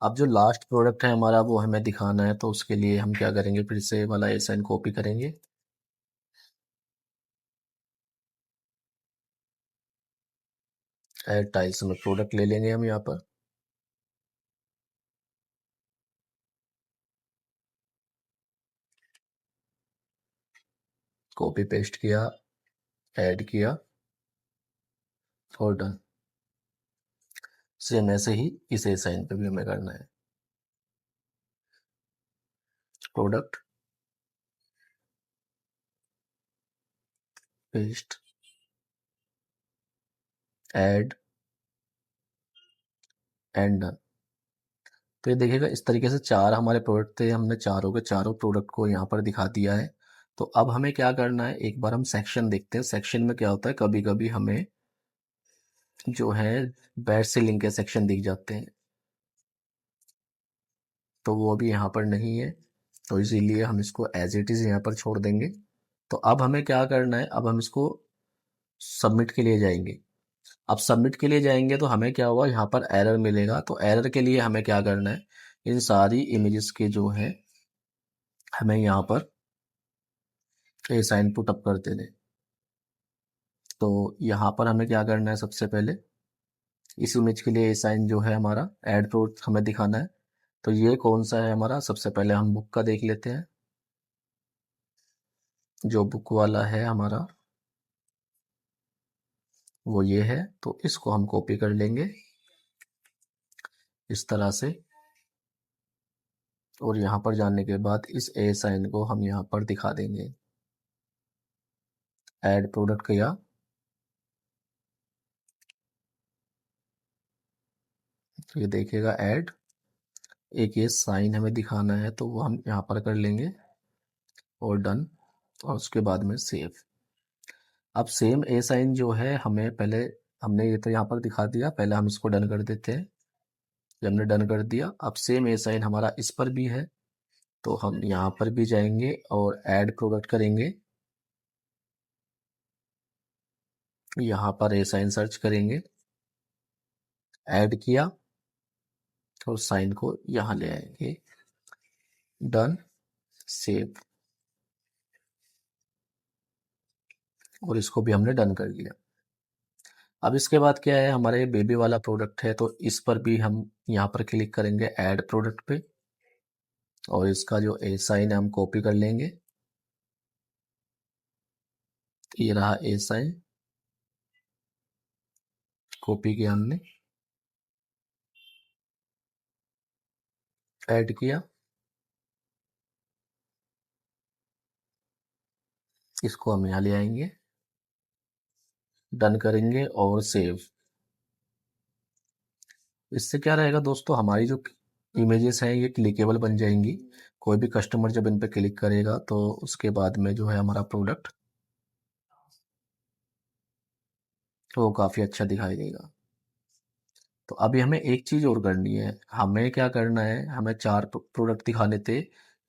अब जो लास्ट प्रोडक्ट है हमारा वो हमें दिखाना है, तो उसके लिए हम क्या करेंगे, फिर से वाला एसाइन कॉपी करेंगे, ऐड टाइल्स में प्रोडक्ट ले लेंगे हम यहाँ पर, कॉपी पेस्ट किया, ऐड किया और डन। सेम ऐसे ही इस एसाइन पे भी हमें करना है, product, paste, add and done. तो ये देखिएगा, इस तरीके से 4 हमारे प्रोडक्ट थे, हमने चारों के चारों प्रोडक्ट को यहाँ पर दिखा दिया है। तो अब हमें क्या करना है, एक बार हम सेक्शन देखते हैं। सेक्शन में क्या होता है, कभी कभी हमें जो है बैड से लिंक के सेक्शन दिख जाते हैं, तो वो अभी यहाँ पर नहीं है, तो इसीलिए हम इसको एज इट इज़ यहाँ पर छोड़ देंगे। तो अब हमें क्या करना है, अब हम इसको सबमिट के लिए जाएंगे। अब सबमिट के लिए जाएंगे तो हमें क्या होगा, यहाँ पर एरर मिलेगा। तो एरर के लिए हमें क्या करना है, इन सारी इमेजेस के जो है हमें यहाँ पर ए साइन पुट अप कर देने। तो यहाँ पर हमें क्या करना है, सबसे पहले इस इमेज के लिए ए साइन जो है हमारा ऐड प्रोडक्ट हमें दिखाना है। तो ये कौन सा है हमारा, सबसे पहले हम बुक का देख लेते हैं। जो बुक वाला है हमारा वो ये है, तो इसको हम कॉपी कर लेंगे इस तरह से, और यहाँ पर जाने के बाद इस ए साइन को हम यहाँ पर दिखा देंगे, ऐड प्रोडक्ट किया, तो ये देखिएगा ऐड, एक ये साइन हमें दिखाना है तो वो हम यहाँ पर कर लेंगे और डन, और उसके बाद में सेव। अब सेम ए साइन जो है हमें पहले, हमने ये तो यहाँ पर दिखा दिया, पहले हम इसको डन कर देते हैं। जब हमने डन कर दिया, अब सेम ए साइन हमारा इस पर भी है, तो हम यहाँ पर भी जाएंगे और ऐड प्रोडक्ट करेंगे, यहाँ पर ए साइन सर्च करेंगे, ऐड किया और साइन को यहाँ ले आएंगे, डन, सेव, और इसको भी हमने डन कर लिया। अब इसके बाद क्या है, हमारे ये बेबी वाला प्रोडक्ट है, तो इस पर भी हम यहाँ पर क्लिक करेंगे ऐड प्रोडक्ट पे, और इसका जो ए साइन है हम कॉपी कर लेंगे। ये रहा ए साइन, कॉपी किया हमने, ऐड किया, इसको हम यहाँ ले आएंगे, डन करेंगे और सेव। इससे क्या रहेगा दोस्तों, हमारी जो इमेजेस हैं ये क्लिकेबल बन जाएंगी। कोई भी कस्टमर जब इन पे क्लिक करेगा तो उसके बाद में जो है हमारा प्रोडक्ट वो काफ़ी अच्छा दिखाई देगा। तो अभी हमें एक चीज़ और करनी है। हमें क्या करना है, हमें 4 प्रोडक्ट दिखाने थे,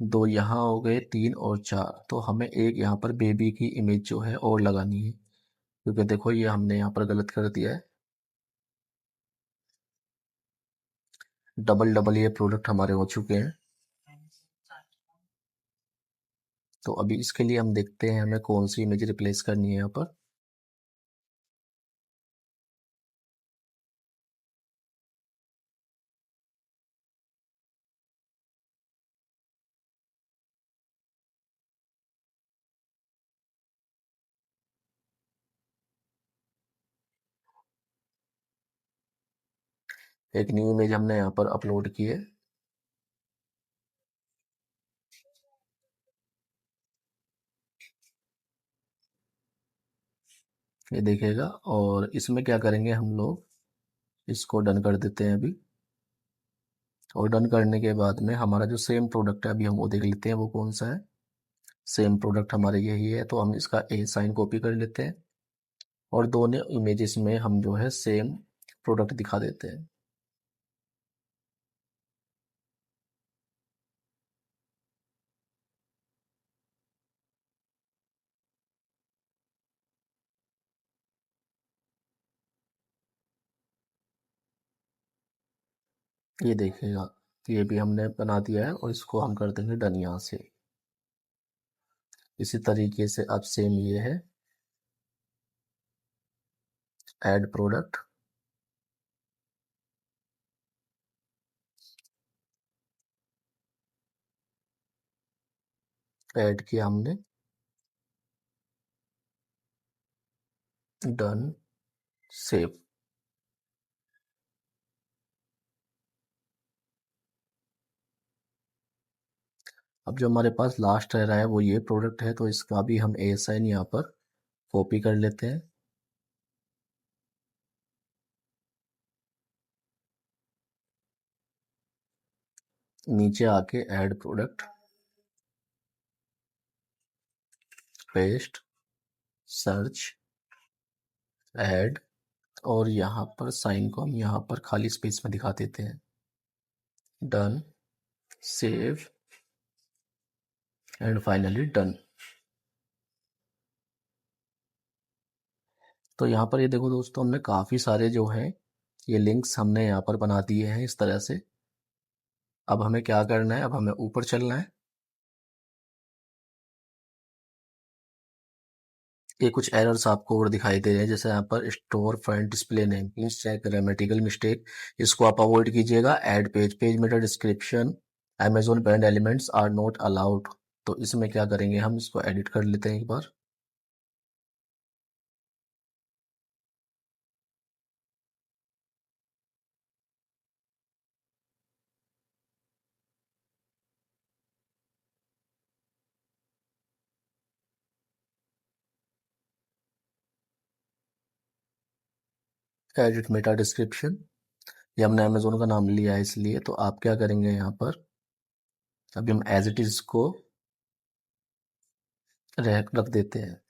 2 यहाँ हो गए, 3 और 4। तो हमें एक यहाँ पर बेबी की इमेज जो है और लगानी है, क्योंकि देखो ये हमने यहाँ पर गलत कर दिया है। डबल डबल ये प्रोडक्ट हमारे हो चुके हैं। तो अभी इसके लिए हम देखते हैं हमें कौन सी इमेज रिप्लेस करनी है यहाँ पर। एक न्यू इमेज हमने यहाँ पर अपलोड की है। ये देखेगा, और इसमें क्या करेंगे हम लोग, इसको डन कर देते हैं अभी। और डन करने के बाद में हमारा जो सेम प्रोडक्ट है अभी हम वो देख लेते हैं वो कौन सा है। सेम प्रोडक्ट हमारे यही है, तो हम इसका ए साइन कॉपी कर लेते हैं और दोनों इमेजेस में हम जो है सेम प्रोडक्ट दिखा देते हैं। ये देखिएगा, ये भी हमने बना दिया है और इसको हम कर देंगे डन यहाँ से। इसी तरीके से अब सेम ये है, ऐड प्रोडक्ट, ऐड किया हमने, डन, सेव। अब जो हमारे पास लास्ट रह रहा है वो ये प्रोडक्ट है, तो इसका भी हम ए साइन यहाँ पर कॉपी कर लेते हैं। नीचे आके add product, paste, search, add, और यहाँ पर साइन को हम यहाँ पर खाली स्पेस में दिखा देते हैं। Done, save, and finally done. तो यहाँ पर ये देखो दोस्तों, हमने काफ़ी सारे जो हैं ये लिंक्स हमने यहाँ पर बना दिए हैं इस तरह से। अब हमें क्या करना है, अब हमें ऊपर चलना है। ये कुछ एरर्स आपको और दिखाई दे रहे हैं, जैसे यहाँ पर store front display name, please check grammatical mistake, इसको आप अवॉइड कीजिएगा। Ad page, page meta description, Amazon brand elements are not allowed. तो इसमें क्या करेंगे, हम इसको एडिट कर लेते हैं एक बार। एडिट मेटा डिस्क्रिप्शन, ये हमने अमेजोन का नाम लिया है इसलिए। तो आप क्या करेंगे यहाँ पर, अभी हम एज इट इज को रख देते हैं,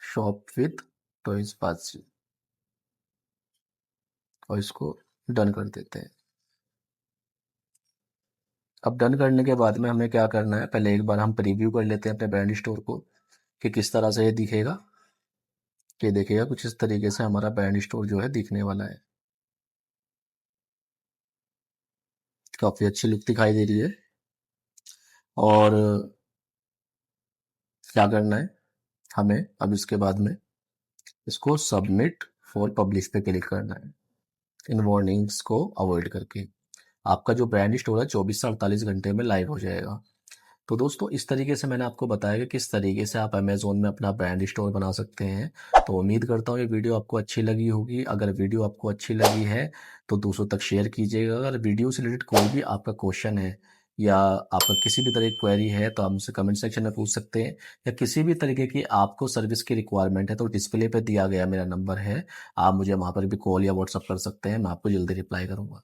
शॉप विद टॉयज पास, और इसको डन कर देते हैं। अब डन करने के बाद में हमें क्या करना है, पहले एक बार हम प्रीव्यू कर लेते हैं अपने ब्रांड स्टोर को कि किस तरह से ये दिखेगा। ये देखिएगा कुछ इस तरीके से हमारा ब्रांड स्टोर जो है दिखने वाला है। काफ़ी अच्छी लुक दिखाई दे रही है। और क्या करना है हमें, अब इसके बाद में इसको सबमिट फॉर पब्लिश पे क्लिक करना है, इन वार्निंग्स को अवॉइड करके। आपका जो ब्रांड स्टोर है 24 से 48 घंटे में लाइव हो जाएगा। तो दोस्तों इस तरीके से मैंने आपको बताया कि किस तरीके से आप अमेज़न में अपना ब्रांड स्टोर बना सकते हैं। तो उम्मीद करता हूँ ये वीडियो आपको अच्छी लगी होगी। अगर वीडियो आपको अच्छी लगी है तो दूसरों तक शेयर कीजिएगा। अगर वीडियो से रिलेटेड कोई भी आपका क्वेश्चन है या आपका किसी भी तरह की क्वेरी है तो आप मुझसे कमेंट सेक्शन में पूछ सकते हैं, या किसी भी तरीके की आपको सर्विस की रिक्वायरमेंट है तो डिस्प्ले पे दिया गया मेरा नंबर है, आप मुझे वहाँ पर भी कॉल या व्हाट्सअप कर सकते हैं, मैं आपको जल्दी रिप्लाई करूँगा।